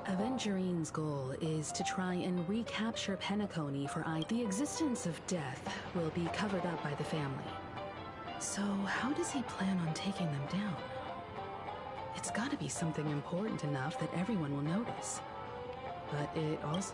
Avengerine's goal is to try and recapture Penacony for The existence of death will be covered up by the family. So how does he plan on taking them down? It's gotta be something important enough that everyone will notice. But it also...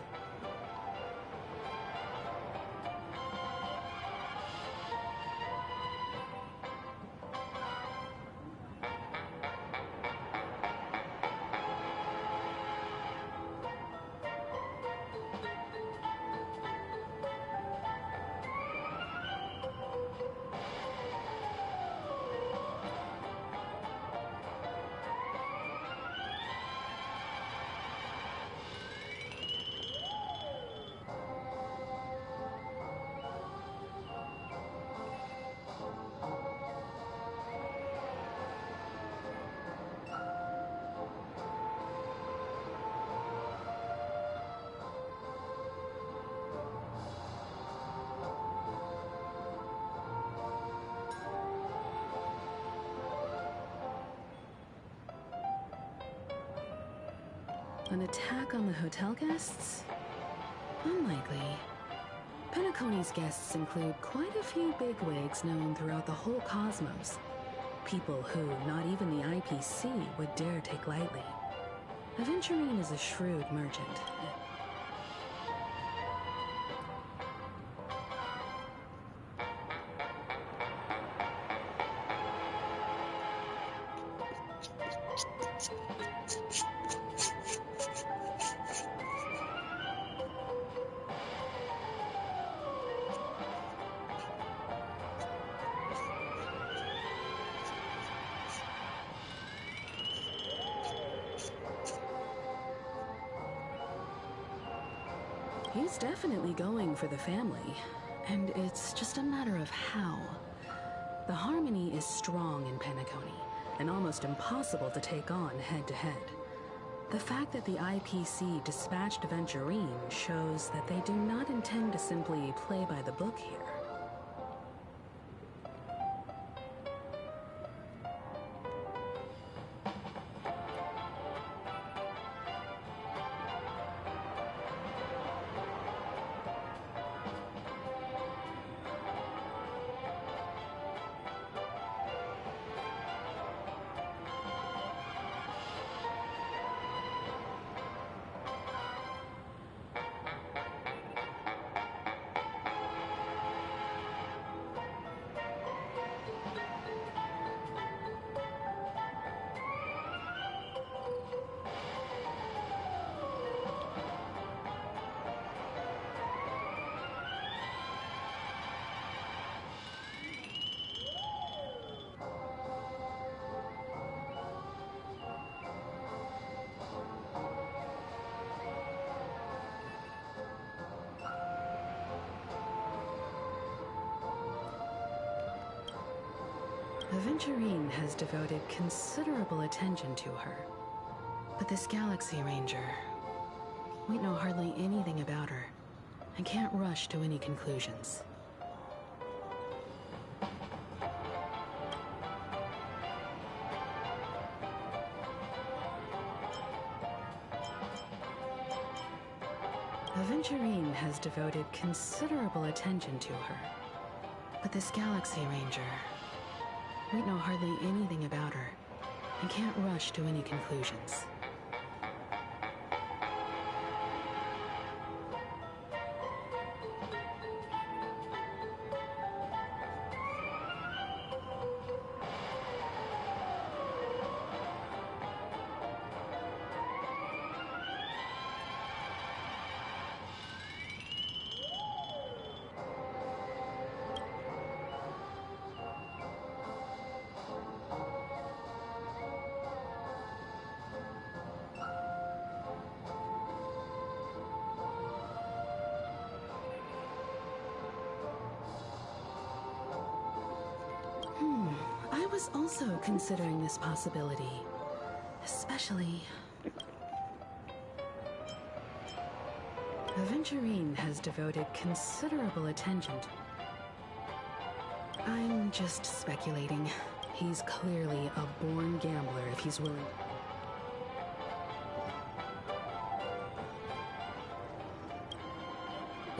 An attack on the hotel guests? Unlikely. Penacony's guests include quite a few bigwigs known throughout the whole cosmos. People who not even the IPC would dare take lightly. Aventurine is a shrewd merchant. He's definitely going for the family, and it's just a matter of how. The harmony is strong in Penacony, and almost impossible to take on head-to-head. The fact that the IPC dispatched Aventurine shows that they do not intend to simply play by the book here. Aventurine has devoted considerable attention to her. But this Galaxy Ranger, we know hardly anything about her and can't rush to any conclusions. Aventurine has devoted considerable attention to her. But this Galaxy Ranger, we know hardly anything about her and can't rush to any conclusions. I was also considering this possibility, especially... Aventurine has devoted considerable attention to... I'm just speculating. He's clearly a born gambler if he's willing...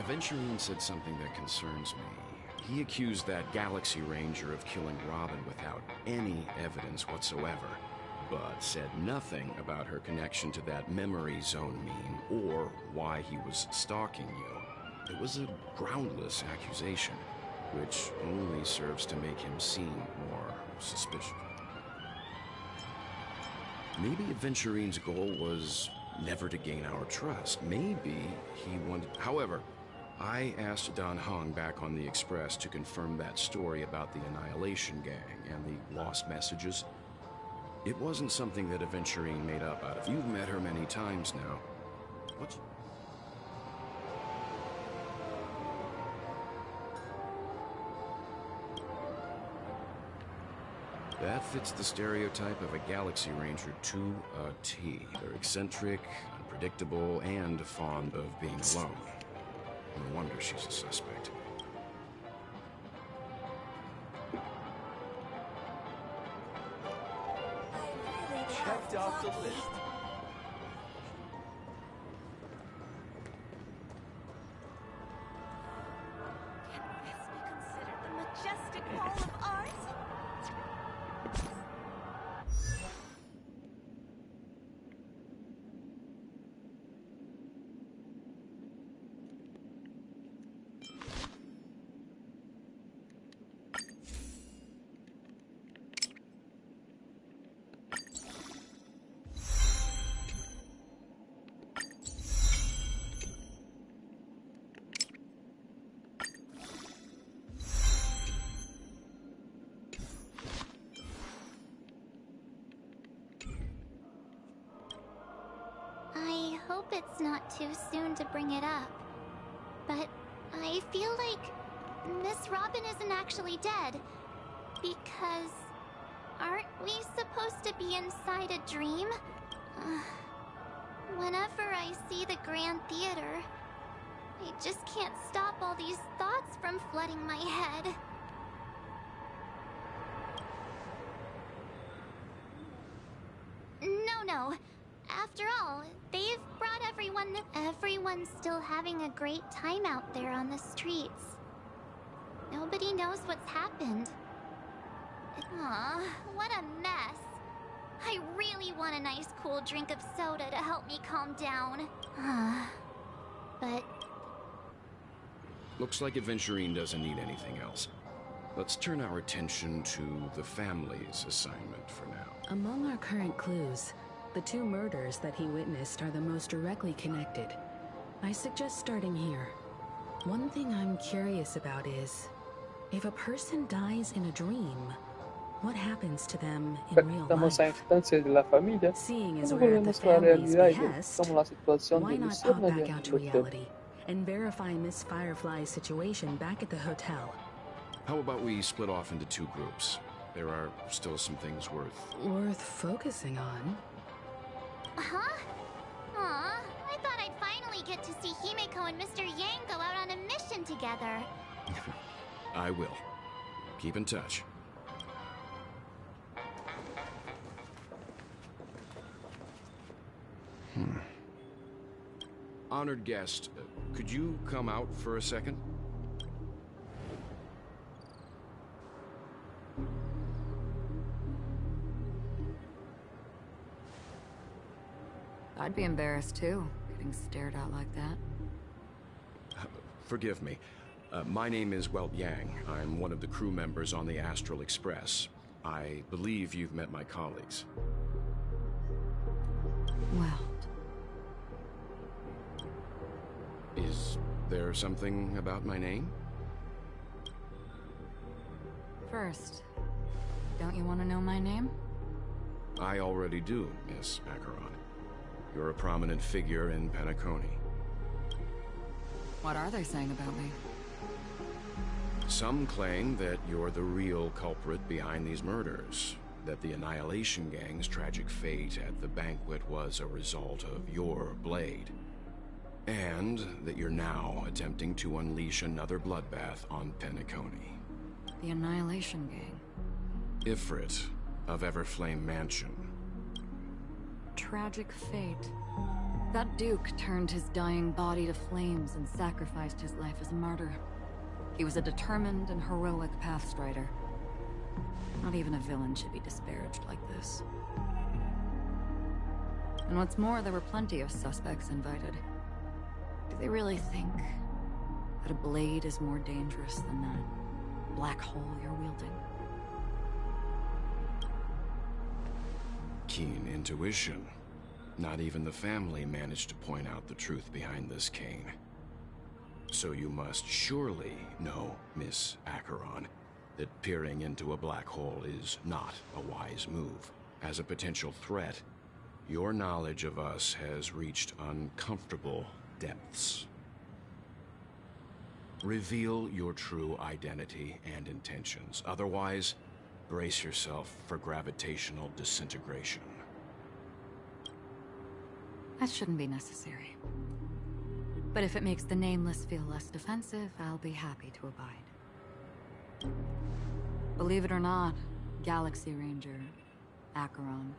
Aventurine said something that concerns me. He accused that Galaxy Ranger of killing Robin without any evidence whatsoever, but said nothing about her connection to that memory zone meme or why he was stalking you. It was a groundless accusation, which only serves to make him seem more suspicious. Maybe Aventurine's goal was never to gain our trust. Maybe he wanted... However, I asked Dan Heng back on the Express to confirm that story about the Annihilation Gang and the lost messages. It wasn't something that Aventurine made up out of... You've met her many times now. What's... That fits the stereotype of a Galaxy Ranger to a T. They're eccentric, unpredictable, and fond of being alone. No wonder she's a suspect. Checked off the list. Can this be considered the majestic hall of art? I hope it's not too soon to bring it up, but I feel like Miss Robin isn't actually dead, because aren't we supposed to be inside a dream? Whenever I see the Grand Theater, I just can't stop all these thoughts from flooding my head. No. After all, they've brought everyone... Everyone's still having a great time out there on the streets. Nobody knows what's happened. Aw, what a mess. I really want a nice cool drink of soda to help me calm down. But... Looks like Aventurine doesn't need anything else. Let's turn our attention to the family's assignment for now. Among our current clues, the two murders that he witnessed are the most directly connected. I suggest starting here. One thing I'm curious about is, if a person dies in a dream, what happens to them in real Estamos a life? instancias de la familia. Seeing as ¿Cómo we're at the volvemos a la family's realidad y behest, como la situación why de not pop Luciana y back out to el hotel? reality and verify Miss Firefly's situation back at the hotel? How about we split off into two groups? There are still some things Worth focusing on. Huh? Aw, I thought I'd finally get to see Himeko and Mr. Yang go out on a mission together. I will. Keep in touch. Honored guest, could you come out for a second? I'd be embarrassed too, getting stared at like that. Forgive me. My name is Welt Yang. I'm one of the crew members on the Astral Express. I believe you've met my colleagues. Well, Is there something about my name? first, don't you want to know my name? I already do, Miss Acheron. You're a prominent figure in Penacony. What are they saying about me? Some claim that you're the real culprit behind these murders, that the Annihilation Gang's tragic fate at the banquet was a result of your blade, and that you're now attempting to unleash another bloodbath on Penacony. The Annihilation Gang. Ifrit of Everflame Mansion. Tragic fate. That Duke turned his dying body to flames and sacrificed his life as a martyr. He was a determined and heroic pathstrider. Not even a villain should be disparaged like this. And what's more, there were plenty of suspects invited. Do they really think that a blade is more dangerous than that black hole you're wielding? Keen intuition. Not even the family managed to point out the truth behind this cane. So you must surely know, Miss Acheron, that peering into a black hole is not a wise move. As a potential threat, your knowledge of us has reached uncomfortable depths. Reveal your true identity and intentions. Otherwise, brace yourself for gravitational disintegration. That shouldn't be necessary. But if it makes the Nameless feel less defensive, I'll be happy to abide. Believe it or not, Galaxy Ranger, Acheron,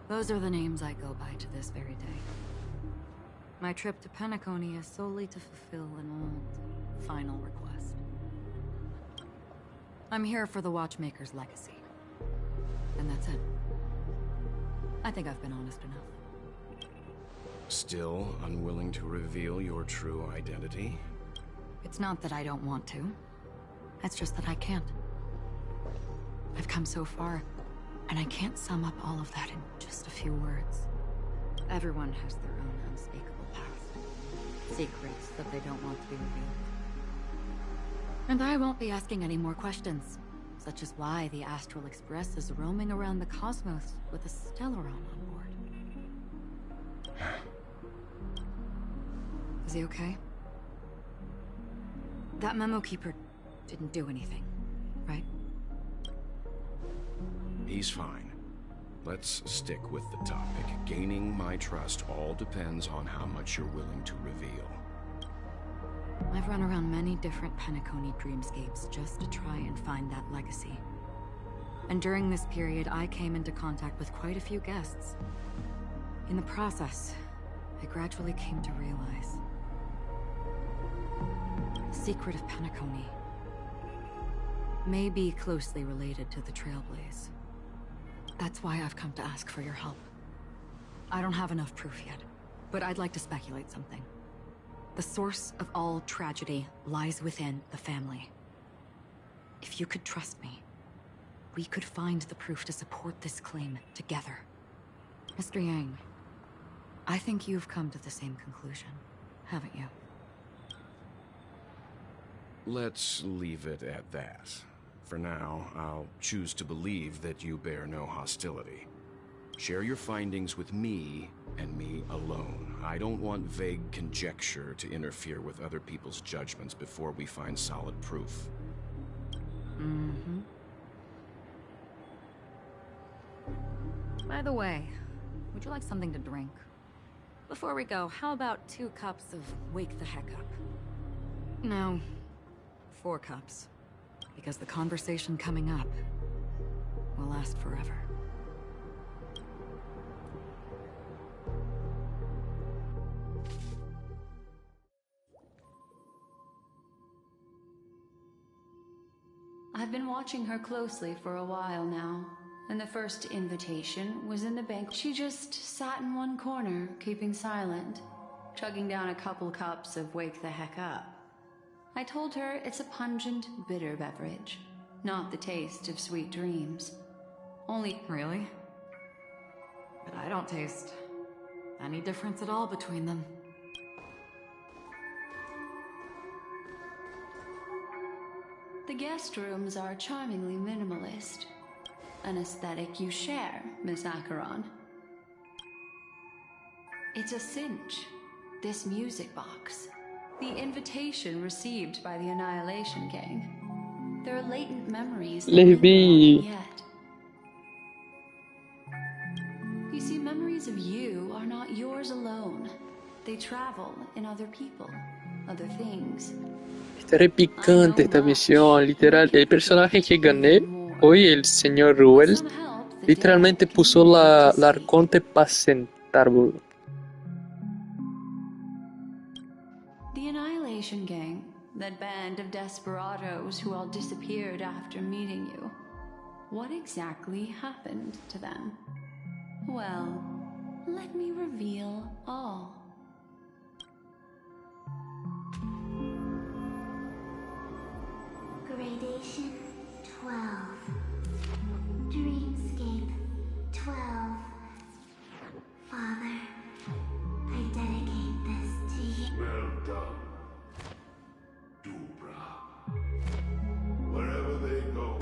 those are the names I go by to this very day. My trip to Penacony is solely to fulfill an old, final request. I'm here for the Watchmaker's legacy. And that's it. I think I've been honest enough. Still unwilling to reveal your true identity? It's not that I don't want to. It's just that I can't. I've come so far, and I can't sum up all of that in just a few words. Everyone has their own unspeakable past. Secrets that they don't want to be revealed. And I won't be asking any more questions, such as why the Astral Express is roaming around the cosmos with a Stellaron on board. Is he okay? That Memo Keeper didn't do anything, right? He's fine. Let's stick with the topic. Gaining my trust all depends on how much you're willing to reveal. I've run around many different Penacony dreamscapes just to try and find that legacy. And during this period, I came into contact with quite a few guests. In the process, I gradually came to realize the secret of Penacony may be closely related to the Trailblaze. That's why I've come to ask for your help. I don't have enough proof yet, but I'd like to speculate something. The source of all tragedy lies within the family. If you could trust me, we could find the proof to support this claim together. Mr. Yang, I think you've come to the same conclusion, haven't you? Let's leave it at that. For now, I'll choose to believe that you bear no hostility. Share your findings with me, and me alone. I don't want vague conjecture to interfere with other people's judgments before we find solid proof. Mm-hmm. By the way, would you like something to drink? Before we go, how about 2 cups of Wake the Heck Up? No, 4 cups. Because the conversation coming up will last forever. I've been watching her closely for a while now, and the first invitation was in the bank. She just sat in one corner, keeping silent, chugging down a couple cups of Wake the Heck Up. I told her it's a pungent, bitter beverage, not the taste of sweet dreams. Only... Really? But I don't taste any difference at all between them. The guest rooms are charmingly minimalist. An aesthetic you share, Miss Acheron. It's a cinch, this music box. The invitation received by the Annihilation Gang. There are latent memories that Les we've vi. not yet. You see, memories of you are not yours alone. They travel in other people, other things. Está re picante esta misión, literal. El personaje que gané hoy, el señor Ruel, literalmente puso la arconte para sentar, boludo. Salvation Gang, that band of desperados who all disappeared after meeting you. What exactly happened to them? Well, let me reveal all. Gradation 12. Dreamscape 12. Father, I dedicate this to you. Well done, Dubra. Wherever they go,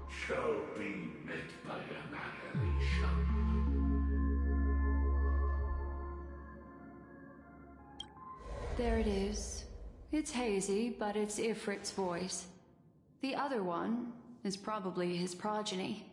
shall be met by annihilation. There it is. It's hazy, but it's Ifrit's voice. The other one is probably his progeny.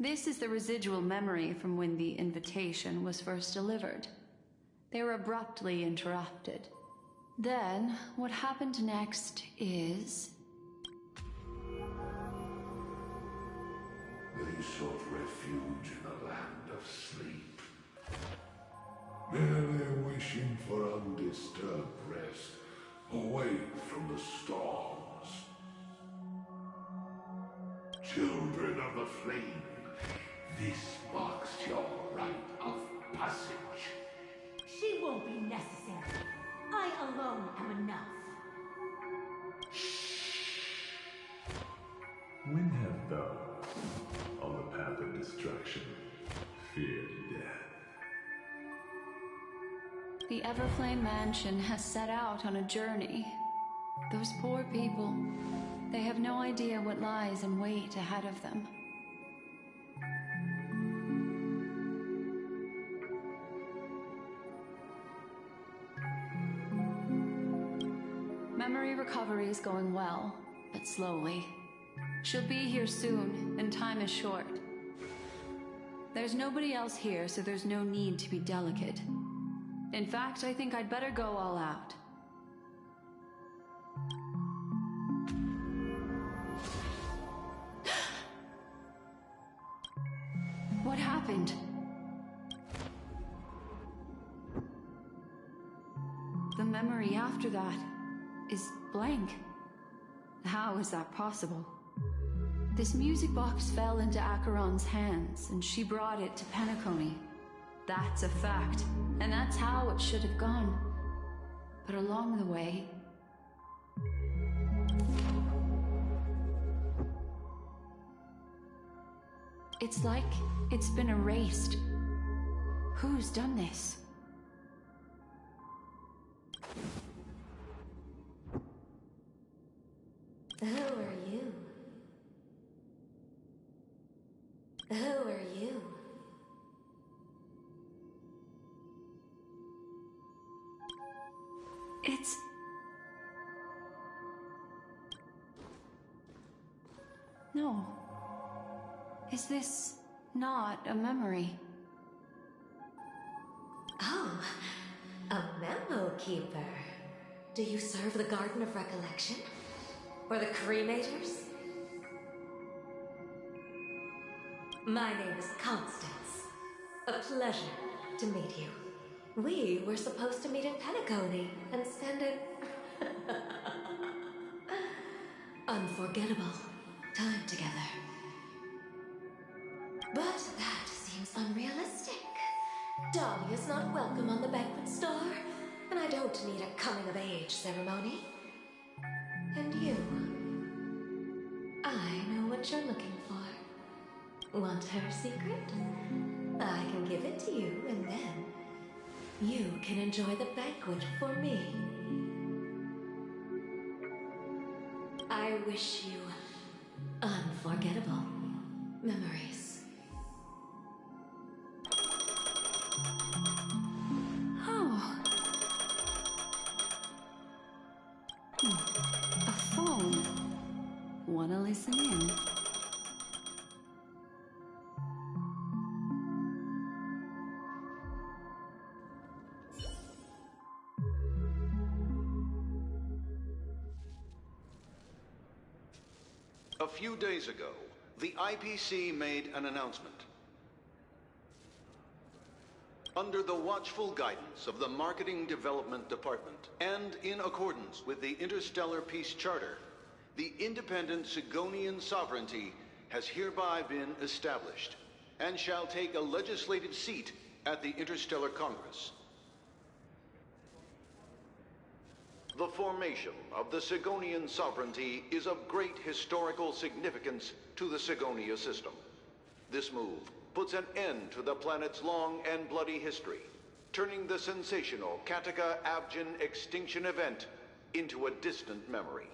This is the residual memory from when the invitation was first delivered. They were abruptly interrupted. Then, what happened next is... They sought refuge in a land of sleep, merely wishing for undisturbed rest, away from the storms. Children of the flame, this marks your rite of passage. She won't be necessary. I alone am enough. When have thou, on the path of destruction, feared death? The Everflame Mansion has set out on a journey. Those poor people, they have no idea what lies in wait ahead of them. Memory recovery is going well, but slowly. She'll be here soon, and time is short. There's nobody else here, so there's no need to be delicate. In fact, I think I'd better go all out. What happened? The memory after that is blank. How is that possible? This music box fell into Acheron's hands, and she brought it to Penacony. That's a fact, and that's how it should have gone. But along the way... it's like it's been erased. Who's done this? Who are you? Who are you? It's... No. Is this not a memory? Oh, a memo keeper. Do you serve the Garden of Recollection? Or the Cremators? My name is Constance. A pleasure to meet you. We were supposed to meet in Penacony and spend an unforgettable time together. But that seems unrealistic. Dolly is not welcome on the banquet star, and I don't need a coming-of-age ceremony. And you? I know what you're looking for. Want her secret? I can give it to you, and then you can enjoy the banquet for me. I wish you unforgettable memories. Oh. A phone. Wanna listen in? A few days ago, the IPC made an announcement. Under the watchful guidance of the Marketing Development Department, and in accordance with the Interstellar Peace Charter, the independent Sigonian sovereignty has hereby been established, and shall take a legislative seat at the Interstellar Congress. The formation of the Sigonian sovereignty is of great historical significance to the Sigonia system. This move puts an end to the planet's long and bloody history, turning the sensational Kataka-Abjin extinction event into a distant memory.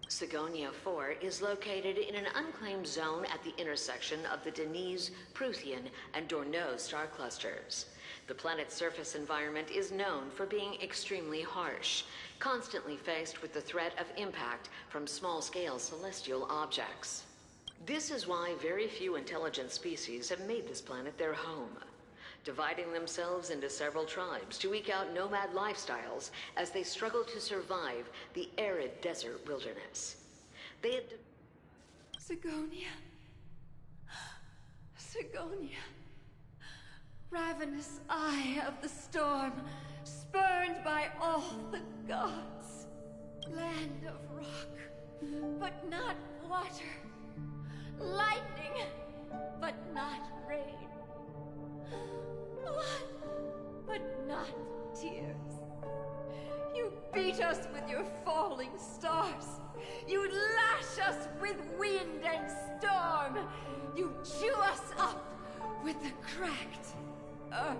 Sigonia 4 is located in an unclaimed zone at the intersection of the Denise, Prothean, and Dorneau star clusters. The planet's surface environment is known for being extremely harsh, constantly faced with the threat of impact from small-scale celestial objects. This is why very few intelligent species have made this planet their home, dividing themselves into several tribes to eke out nomad lifestyles as they struggle to survive the arid desert wilderness. They have... Sigonia. Sigonia. Ravenous eye of the storm, spurned by all the gods. Land of rock, but not water. Lightning, but not rain. Blood, but not tears. You beat us with your falling stars. You lash us with wind and storm. You chew us up with the cracked earth.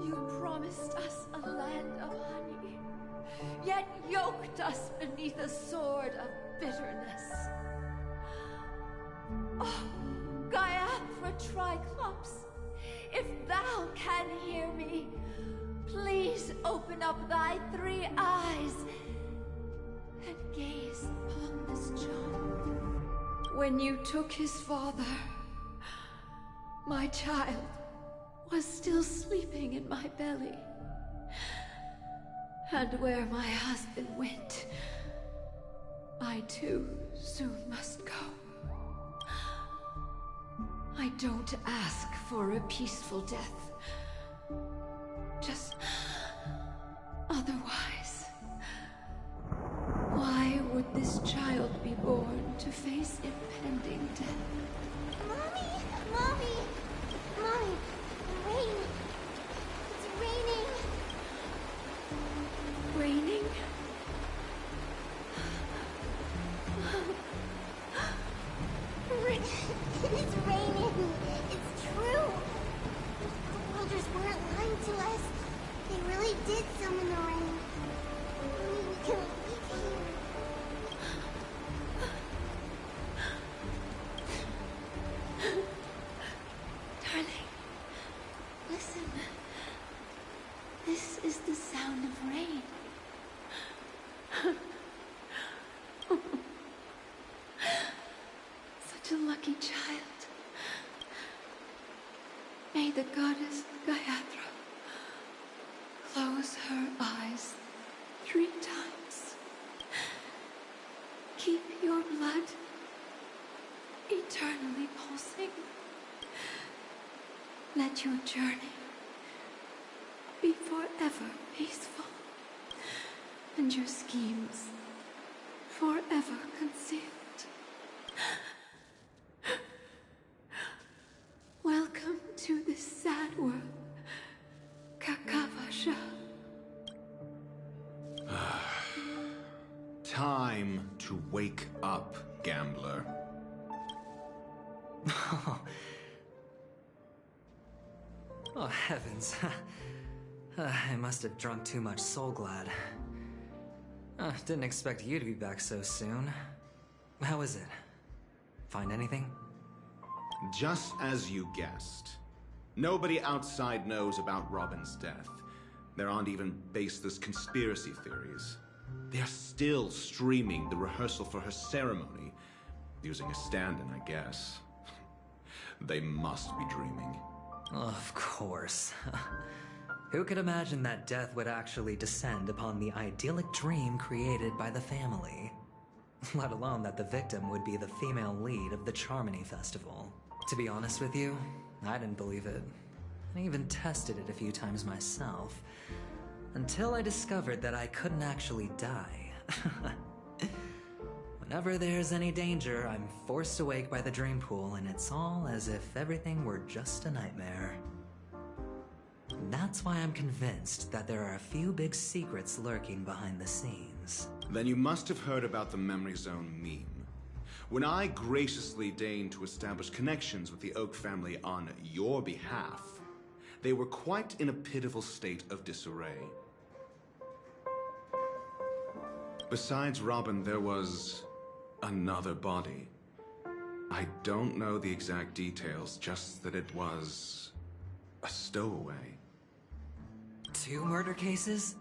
You promised us a land of honey, yet yoked us beneath a sword of bitterness. Oh, Gaiathra Triclops, if thou can hear me, please open up thy 3 eyes and gaze upon this child. When you took his father, my child was still sleeping in my belly. And where my husband went, I too soon must go. I don't ask for a peaceful death. Just otherwise. Why would this child be born to face impending death? Mommy! Mommy! Mommy! Rain! It's raining! Raining? the goddess Gayatri close her eyes 3 times. Keep your blood eternally pulsing. Let your journey be forever peaceful, and your schemes forever concealed. Welcome to this sad world, Kakavasha. Time to wake up, gambler. Oh, heavens. I must have drunk too much Soul Glad. Didn't expect you to be back so soon. How is it? Find anything? Just as you guessed. Nobody outside knows about Robin's death. There aren't even baseless conspiracy theories. They're still streaming the rehearsal for her ceremony, using a stand-in, I guess. They must be dreaming. Of course. Who could imagine that death would actually descend upon the idyllic dream created by the family? Let alone that the victim would be the female lead of the Charmony Festival. To be honest with you, I didn't believe it. I even tested it a few times myself, until I discovered that I couldn't actually die. Whenever there's any danger, I'm forced awake by the dream pool, and it's all as if everything were just a nightmare. That's why I'm convinced that there are a few big secrets lurking behind the scenes. Then you must have heard about the Memory Zone meme. When I graciously deigned to establish connections with the Oak family on your behalf, they were quite in a pitiful state of disarray. Besides Robin, there was another body. I don't know the exact details, just that it was a stowaway. 2 murder cases?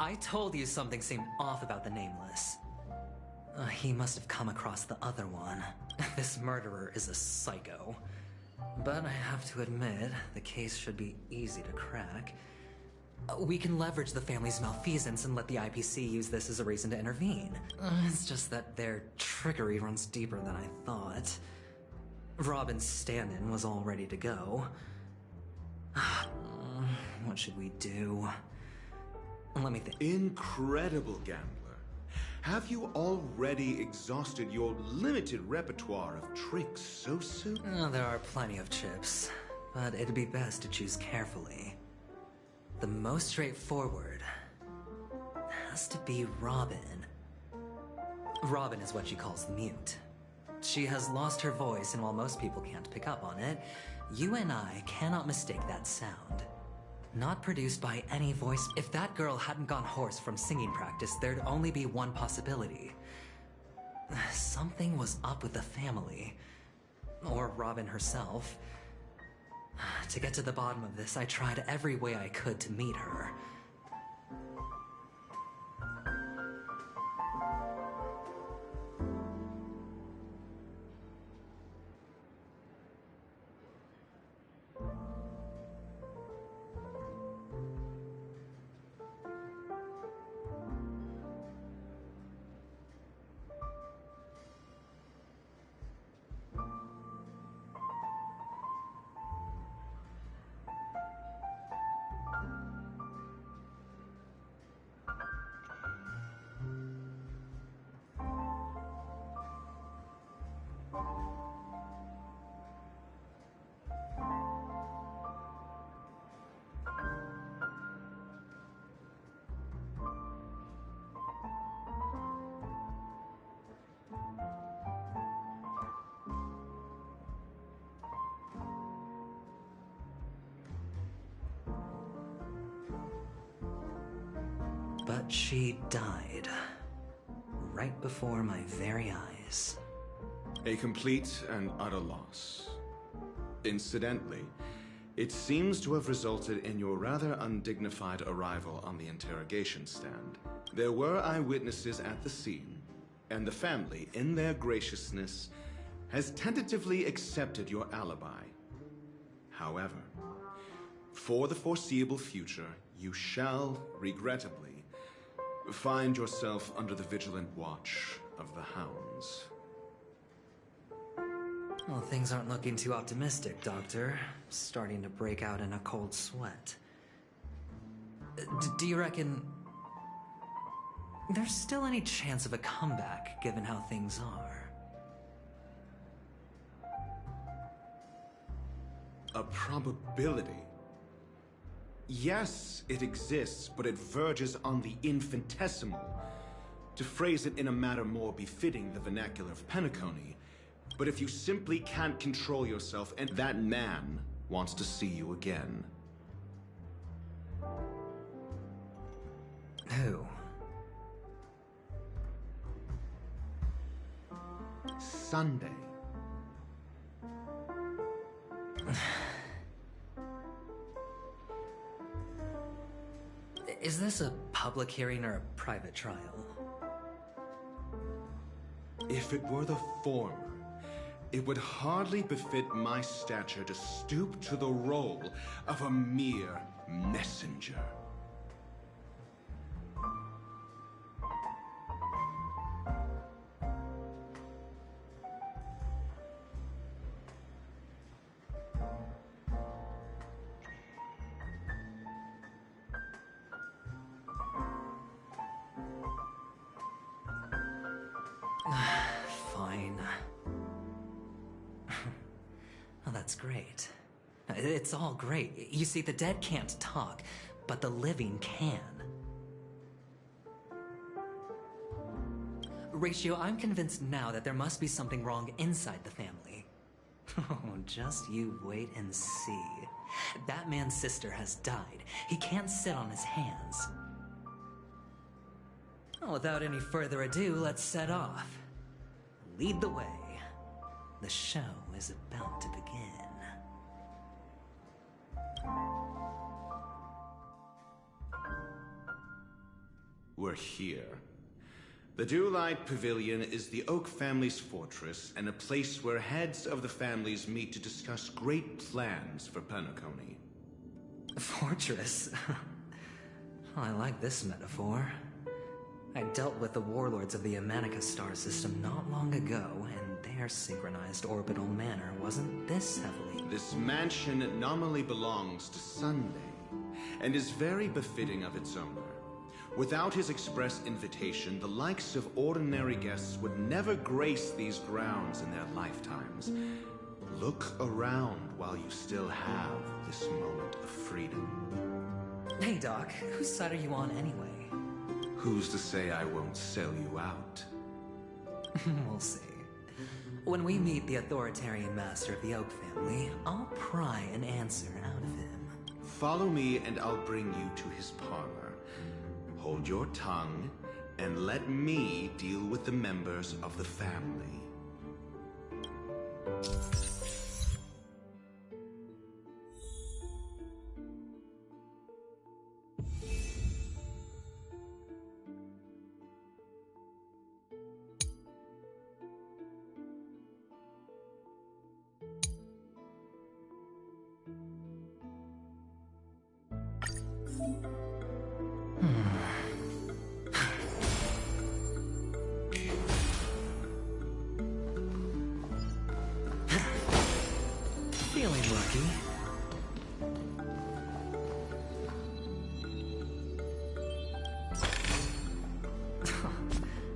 I told you something seemed off about the Nameless. He must have come across the other one. This murderer is a psycho. But I have to admit, the case should be easy to crack. We can leverage the family's malfeasance and let the IPC use this as a reason to intervene. It's just that their trickery runs deeper than I thought. Robin's stand-in was all ready to go. What should we do? Let me think. Incredible, gambler. Have you already exhausted your limited repertoire of tricks so soon? There are plenty of chips, but it'd be best to choose carefully. The most straightforward has to be Robin. Robin is what she calls mute. She has lost her voice, and while most people can't pick up on it, you and I cannot mistake that sound. Not produced by any voice. If that girl hadn't gone hoarse from singing practice, there'd only be one possibility. Something was up with the family. Or Robin herself. To get to the bottom of this, I tried every way I could to meet her. But she died. Right before my very eyes. A complete and utter loss. Incidentally, it seems to have resulted in your rather undignified arrival on the interrogation stand. There were eyewitnesses at the scene, and the family, in their graciousness, has tentatively accepted your alibi. However, for the foreseeable future, you shall, regrettably, find yourself under the vigilant watch of the Hounds. Well, things aren't looking too optimistic, Doctor. Starting to break out in a cold sweat. Do you reckon there's still any chance of a comeback, given how things are? A probability? Yes, it exists, but it verges on the infinitesimal. To phrase it in a manner more befitting the vernacular of Penacony, but if you simply can't control yourself and that man wants to see you again. Who? Sunday. Is this a public hearing or a private trial? If it were the former, it would hardly befit my stature to stoop to the role of a mere messenger. Fine. Oh, that's great. It's all great. You see, the dead can't talk, but the living can. Ratio, I'm convinced now that there must be something wrong inside the family. Oh, just you wait and see. That man's sister has died. He can't sit on his hands. Well, without any further ado, let's set off. Lead the way. The show is about to begin. We're here. The Dewlight Pavilion is the Oak family's fortress and a place where heads of the families meet to discuss great plans for Penacony. Fortress? I like this metaphor. I dealt with the warlords of the Amanica star system not long ago, and their synchronized orbital manner wasn't this heavily. This mansion nominally belongs to Sunday, and is very befitting of its owner. Without his express invitation, the likes of ordinary guests would never grace these grounds in their lifetimes. Look around while you still have this moment of freedom. Hey, Doc, whose side are you on anyway? Who's to say I won't sell you out? We'll see. When we meet the authoritarian master of the Oak family, I'll pry an answer out of him. Follow me and I'll bring you to his parlor. Hold your tongue and let me deal with the members of the family. Feeling lucky.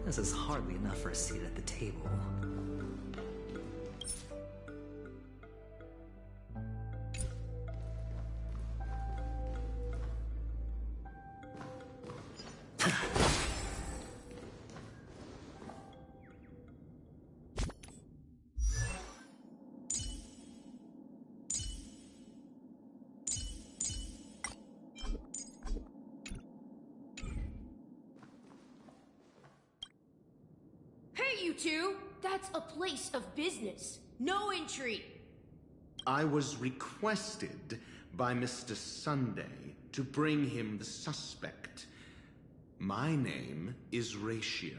This is hardly enough for a seat at the table. You two, that's a place of business. No entry. I was requested by Mr. Sunday to bring him the suspect. My name is Ratio.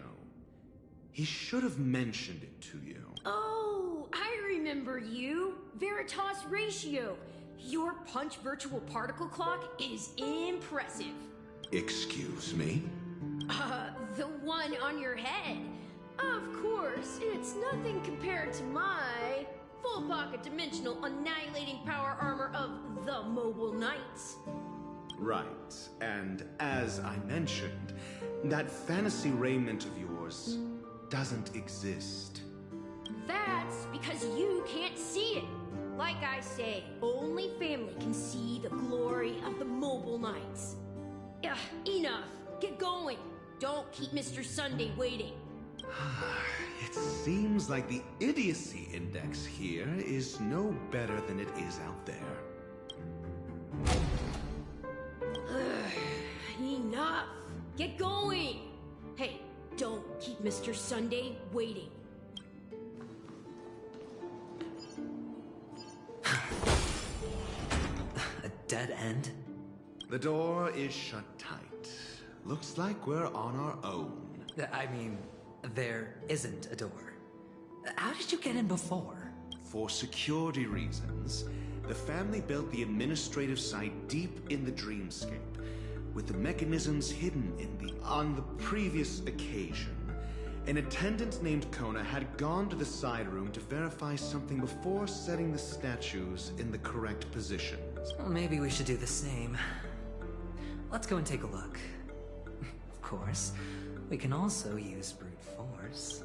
He should have mentioned it to you. Oh, I remember you. Veritas Ratio. Your punch virtual particle clock is impressive. Excuse me? The one on your head. Of course, it's nothing compared to my full pocket dimensional annihilating power armor of the Mobile Knights. Right, and as I mentioned, that fantasy raiment of yours doesn't exist. That's because you can't see it. Like I say, only family can see the glory of the Mobile Knights. Enough. Get going. Don't keep Mr. Sunday waiting. It seems like the idiocy index here is no better than it is out there. Enough. Get going. Hey, don't keep Mr. Sunday waiting. A dead end? The door is shut tight. Looks like we're on our own. I mean, there isn't a door. How did you get in before? For security reasons, the family built the administrative site deep in the dreamscape, with the mechanisms hidden in the... On the previous occasion, an attendant named Kona had gone to the side room to verify something before setting the statues in the correct positions. Well, maybe we should do the same. Let's go and take a look. Of course, we can also use brute force.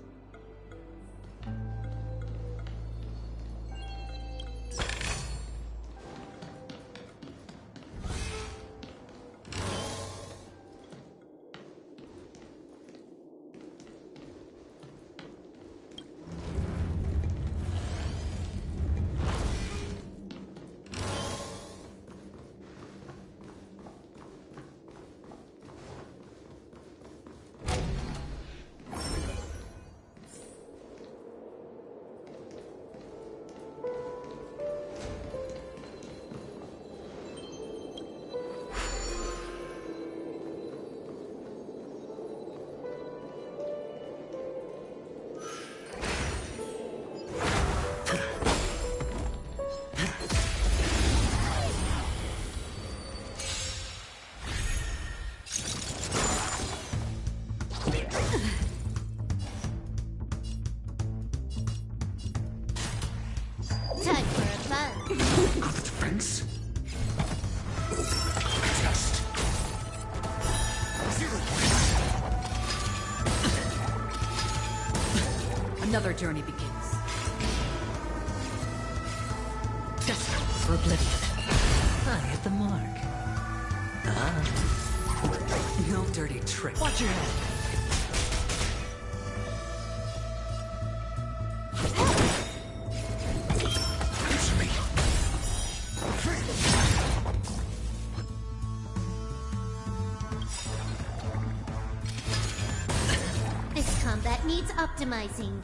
Another journey begins. Desperate for oblivion. I hit the mark. No dirty trick. Watch your head. Answer me. This combat needs optimizing.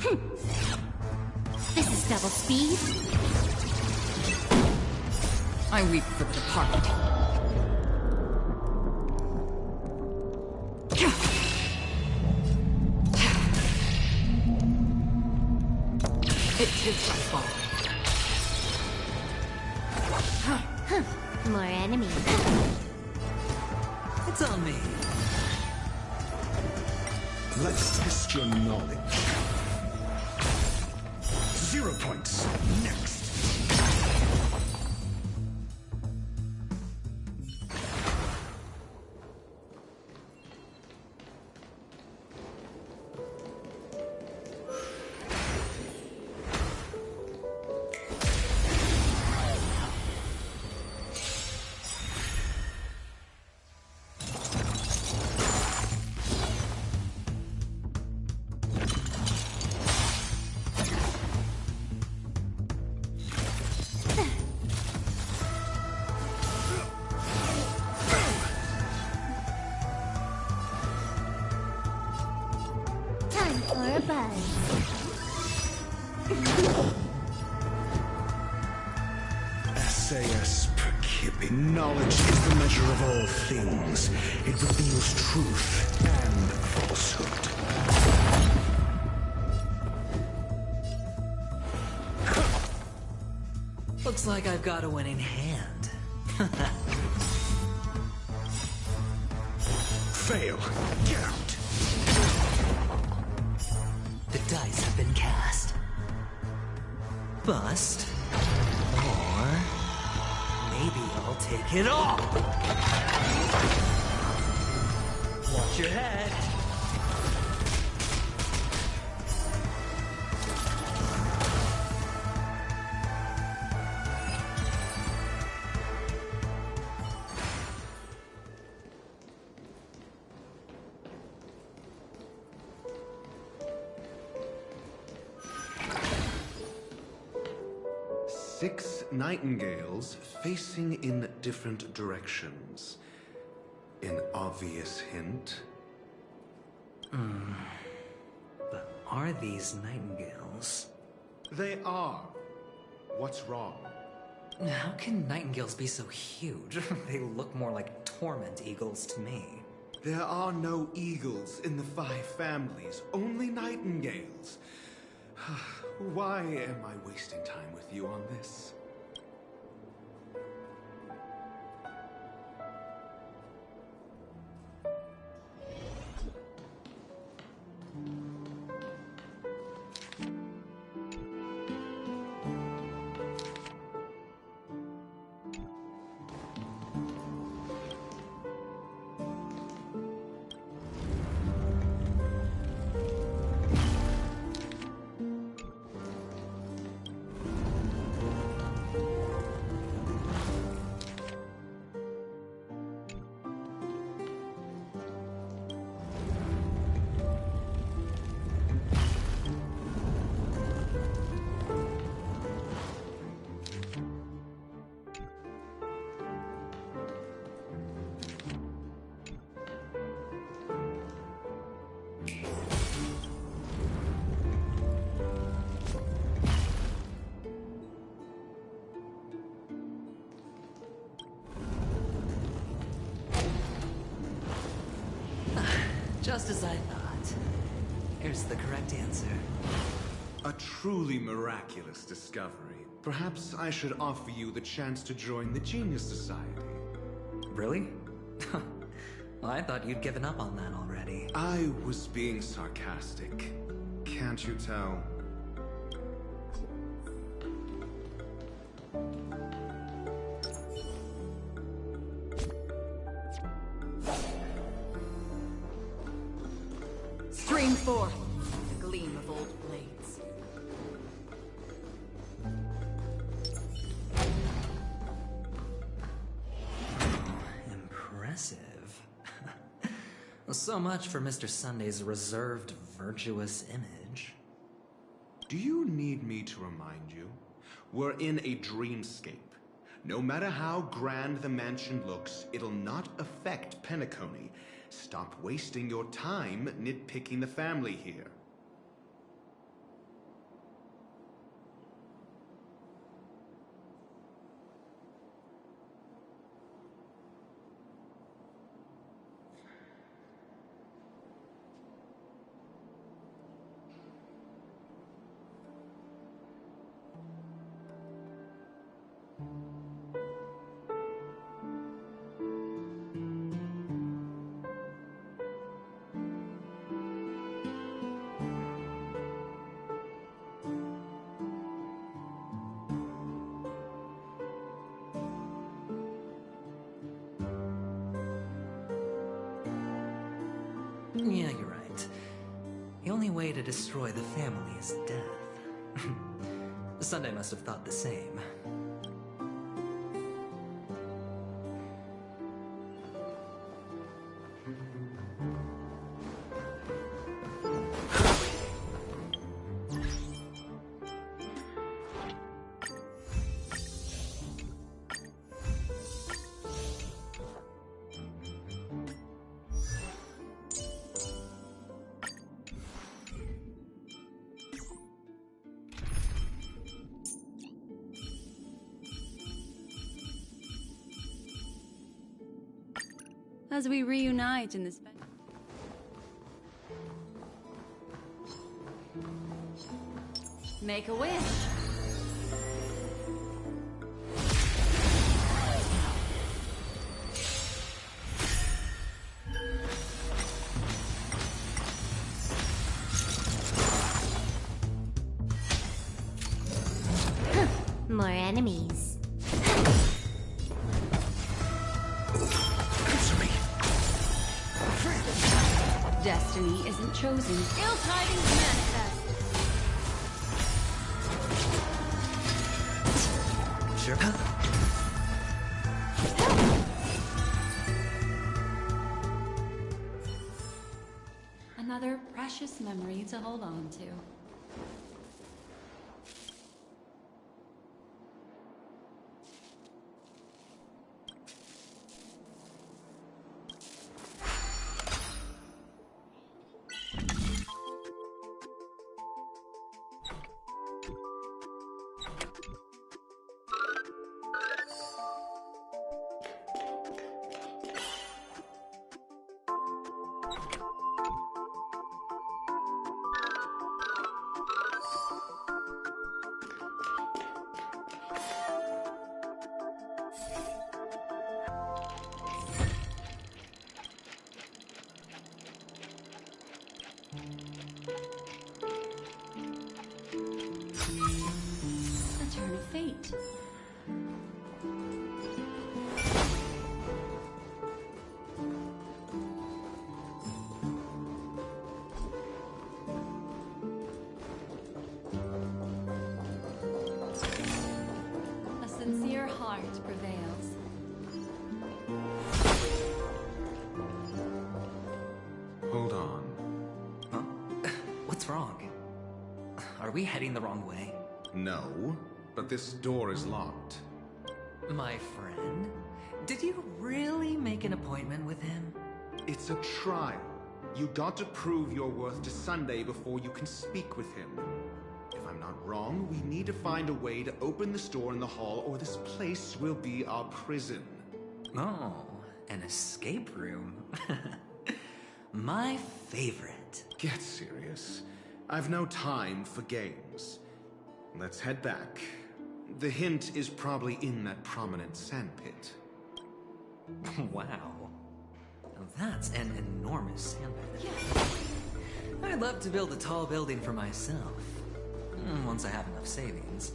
This is double speed. I weep for the departed. It is my fault. More enemies. It's on me. Let's test your knowledge. 0 points. Next. Essayus Percipi. Knowledge is the measure of all things. It reveals truth and falsehood. Looks Looks like I've got a winning hand. Fail. Get out. The dice have been cast. Bust. Or maybe I'll take it all. Watch your head. Six nightingales facing in different directions. An obvious hint. But are these nightingales? They are. What's wrong? How can nightingales be so huge? They look more like torment eagles to me. There are no eagles in the 5 families, only nightingales. Why am I wasting time with you on this? Just as I thought. Here's the correct answer. A truly miraculous discovery. Perhaps I should offer you the chance to join the Genius Society. Really? I thought you'd given up on that already. I was being sarcastic. Can't you tell? Stream forth the gleam of old blades. Impressive. So much for Mr. Sunday's reserved, virtuous image. Do you need me to remind you? We're in a dreamscape. No matter how grand the mansion looks, it'll not affect Penacony. Stop wasting your time nitpicking the family here. Yeah, you're right. The only way to destroy the family is death. Sunday must have thought the same. As we reunite in this... Make a wish. more enemies. Destiny isn't chosen. Ill tidings manifest. Sure. Another precious memory to hold on to. A turn of fate. A sincere heart prevails. Hold on. Huh? What's wrong? Are we heading the wrong way? No, but this door is locked. My friend? Did you really make an appointment with him? It's a trial. You got to prove your worth to Sunday before you can speak with him. If I'm not wrong, we need to find a way to open this door in the hall, or this place will be our prison. Oh, an escape room. My favorite. Get serious. I've no time for games. Let's head back. The hint is probably in that prominent sandpit. Wow. That's an enormous sandpit. I'd love to build a tall building for myself. Once I have enough savings.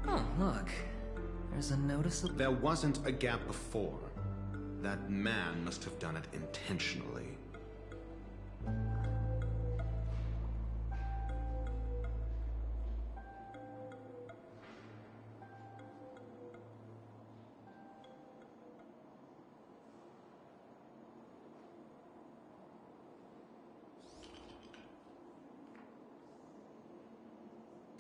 Oh, look. There's a noticeable... There wasn't a gap before. That man must have done it intentionally.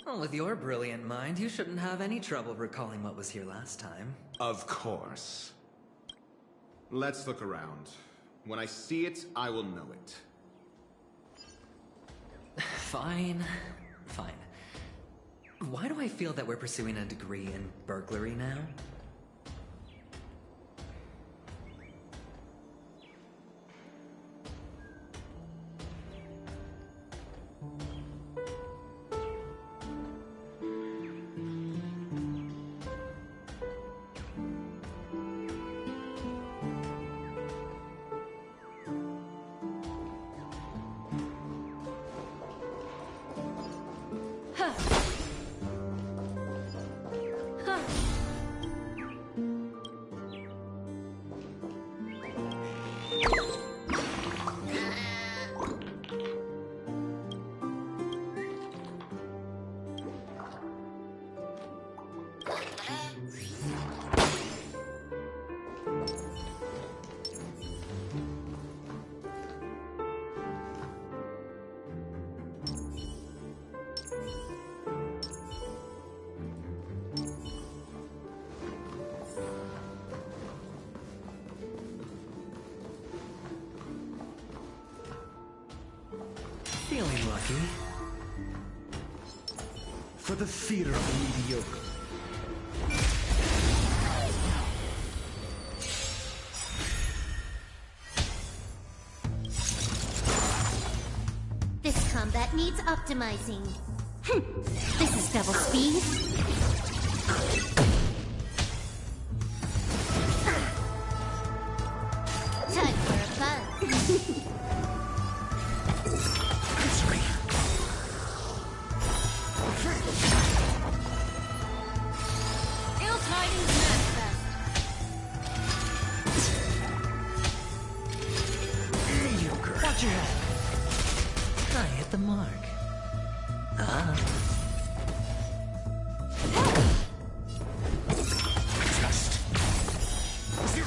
Well, with your brilliant mind, you shouldn't have any trouble recalling what was here last time. Of course. Let's look around. When I see it, I will know it. Fine. Fine. Why do I feel that we're pursuing a degree in burglary now? Feeling lucky. For the theater of the mediocre. This combat needs optimizing. This is double speed. Roger! I hit the mark. Just 0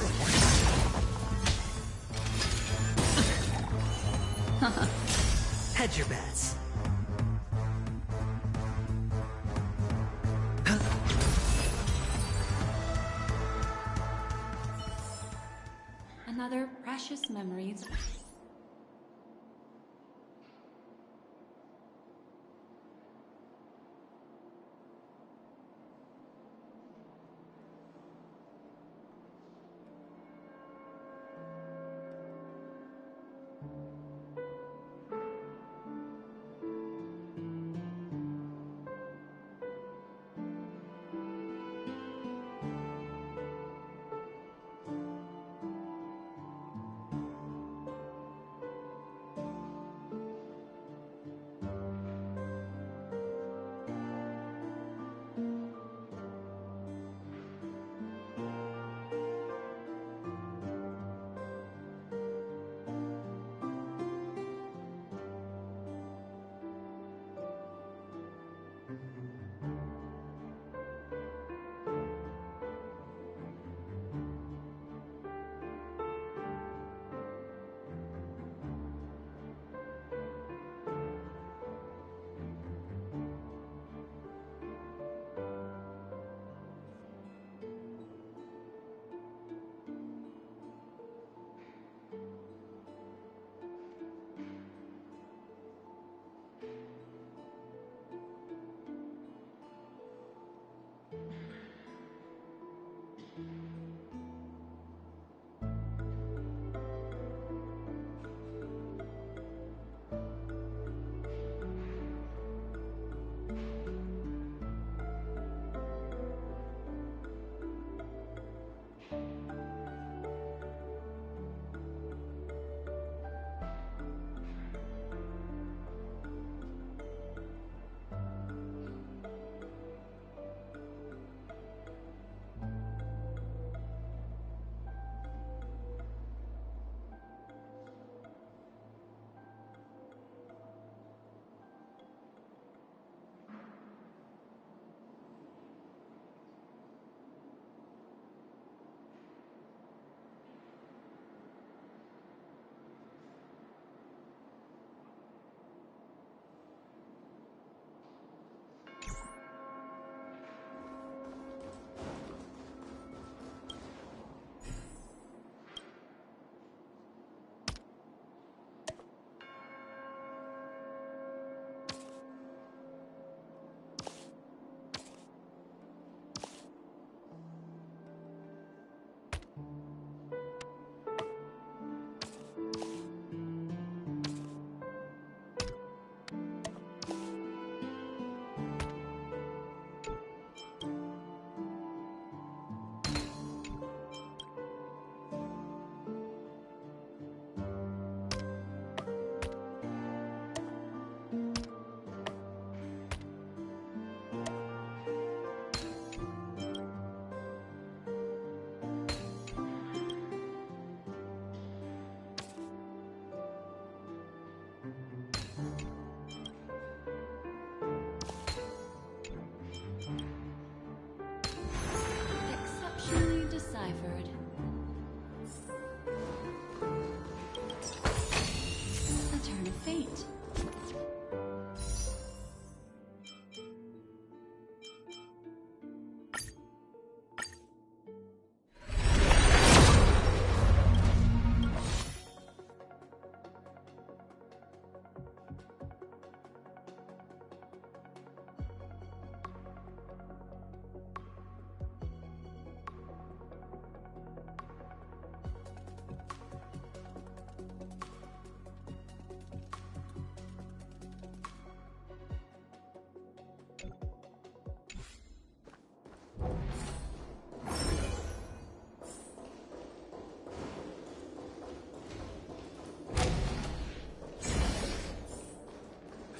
Hedge your bets. Another precious memories.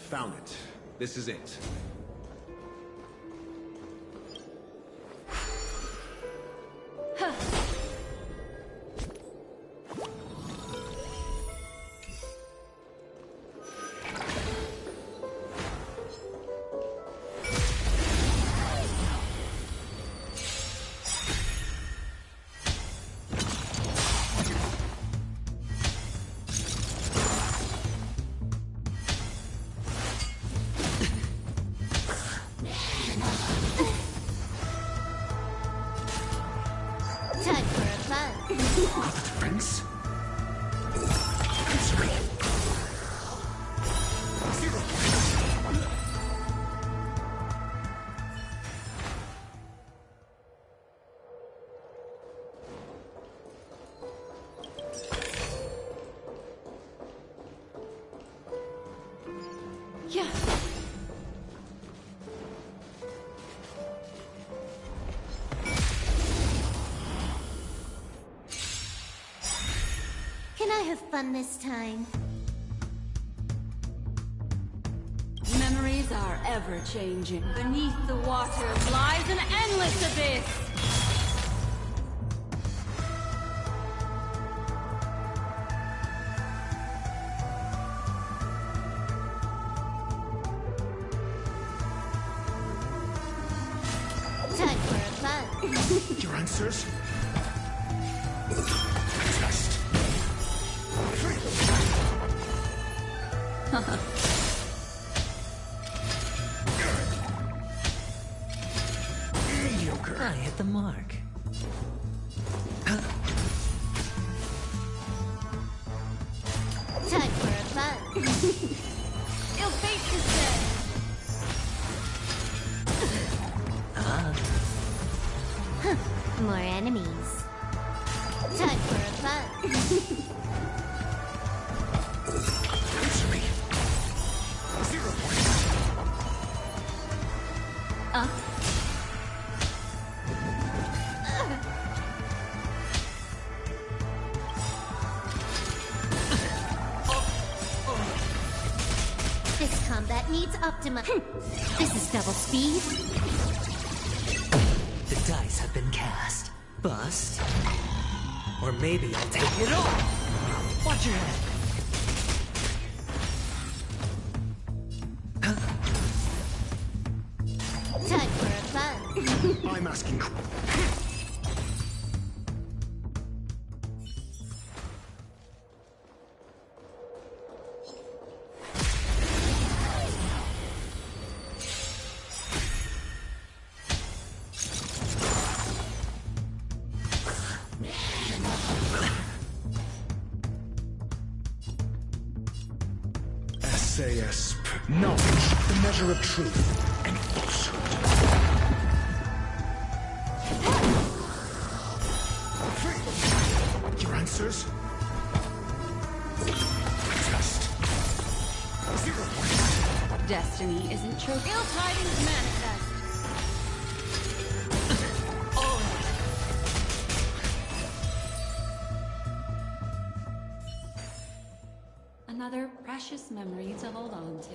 Found it. This is it. Got the defense? Answer me. 0 points. Yeah. Can I have fun this time? Memories are ever changing. Beneath the waters lies an endless abyss. Time for a fun. Your answers? Test. Mediocre. I hit the mark. Time for a fun. Ill fate is dead. More enemies. Time for a fun. Answer me. 0 points. This combat needs optima. This is double speed. The dice have been cast. Bust. Or maybe I'll take it all. Watch your head. Time for a fun. I'm asking. SAS. Knowledge, the measure of truth and falsehood. Your answers? Test. 0 points. Destiny isn't true. Ill tidings manifest. Another precious memory to hold on to.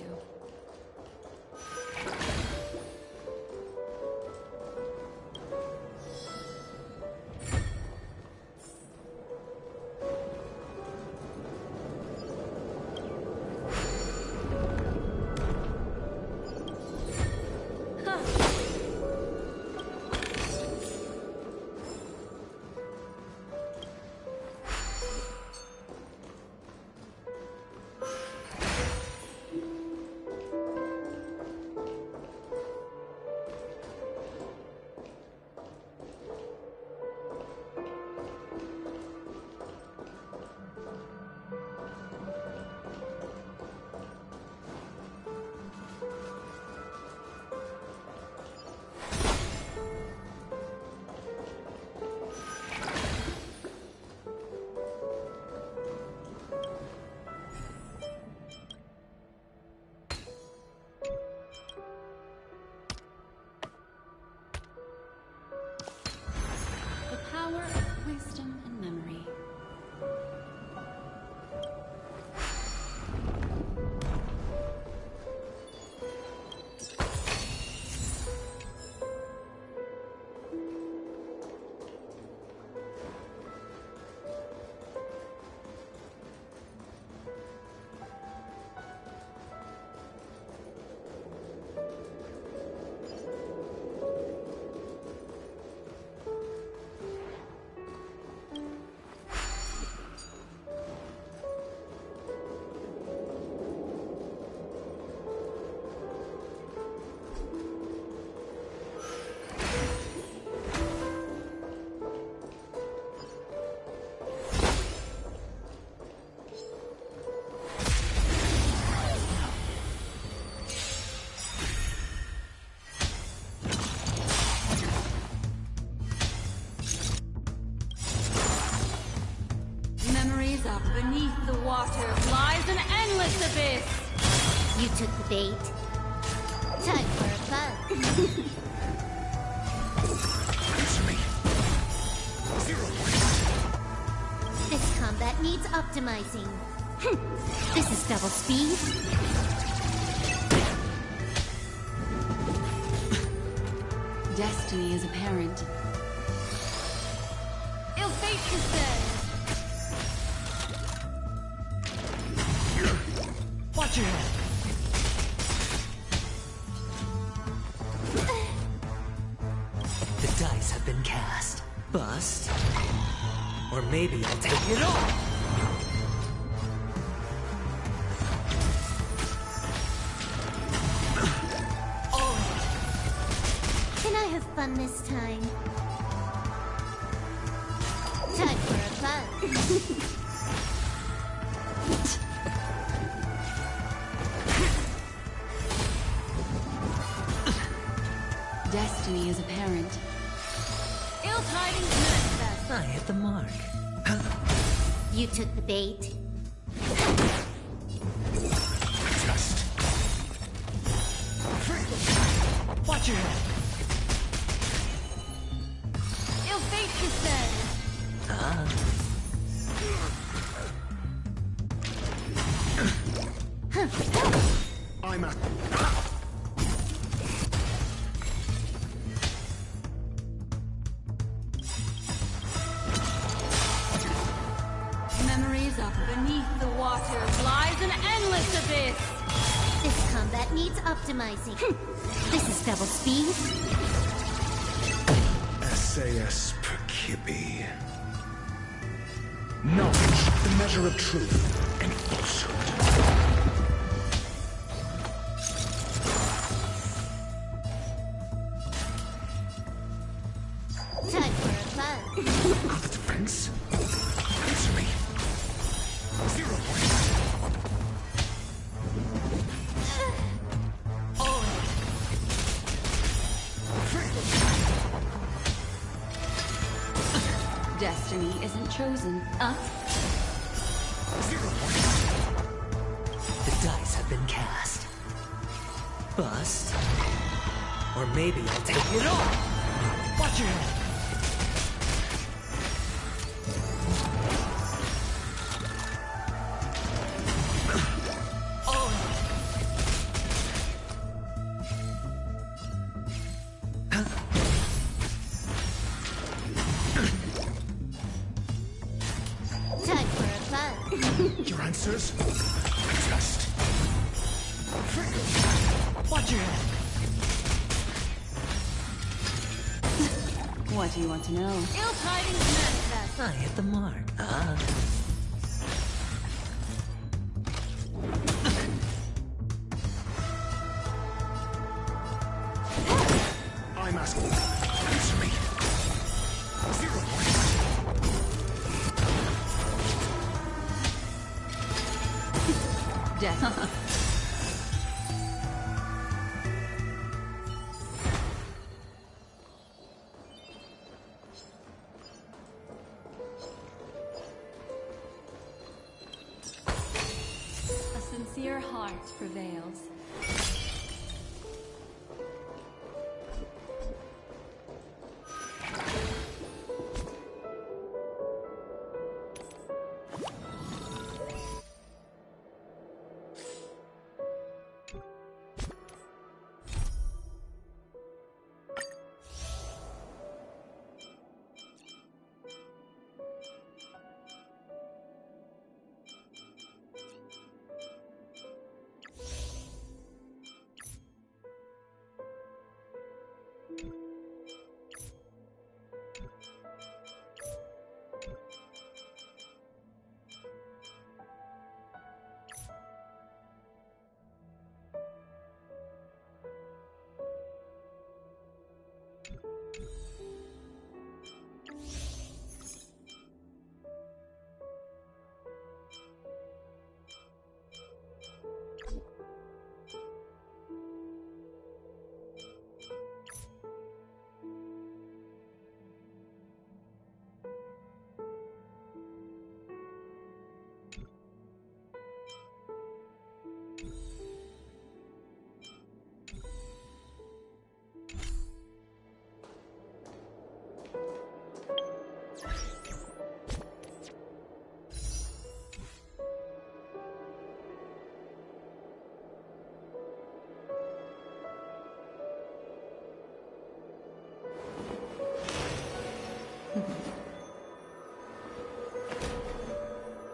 up beneath the water lies an endless abyss. You took the bait. Time for a bug. Answer me. 0 points. This combat needs optimizing. This is double speed. Destiny is apparent. Ill fate descends. Watch your head. The dice have been cast. Bust. Or maybe I'll take it all. Can I have fun this time? Time for a bug. Destiny is apparent. Ill tidings manifest. I hit the mark. You took the bait. Just. Watch your head. Ill fate descends. I'm a... Memories up beneath the water lies an endless abyss. This combat needs optimizing. This is double speed. SAS Percipi. Knowledge, the measure of truth and falsehood. Time for a bug. Out the defense. Answer me. 0 points. Destiny isn't chosen. 0 points. The dice have been cast. Bust. Or maybe I'll take it all. Watch your head. Time for a bug. Your answers? Just. Watch your head. What do you want to know? Ill tidings manifest. I hit the mark. I'm asking. Answer me. 0 points. Death. A sincere heart prevails.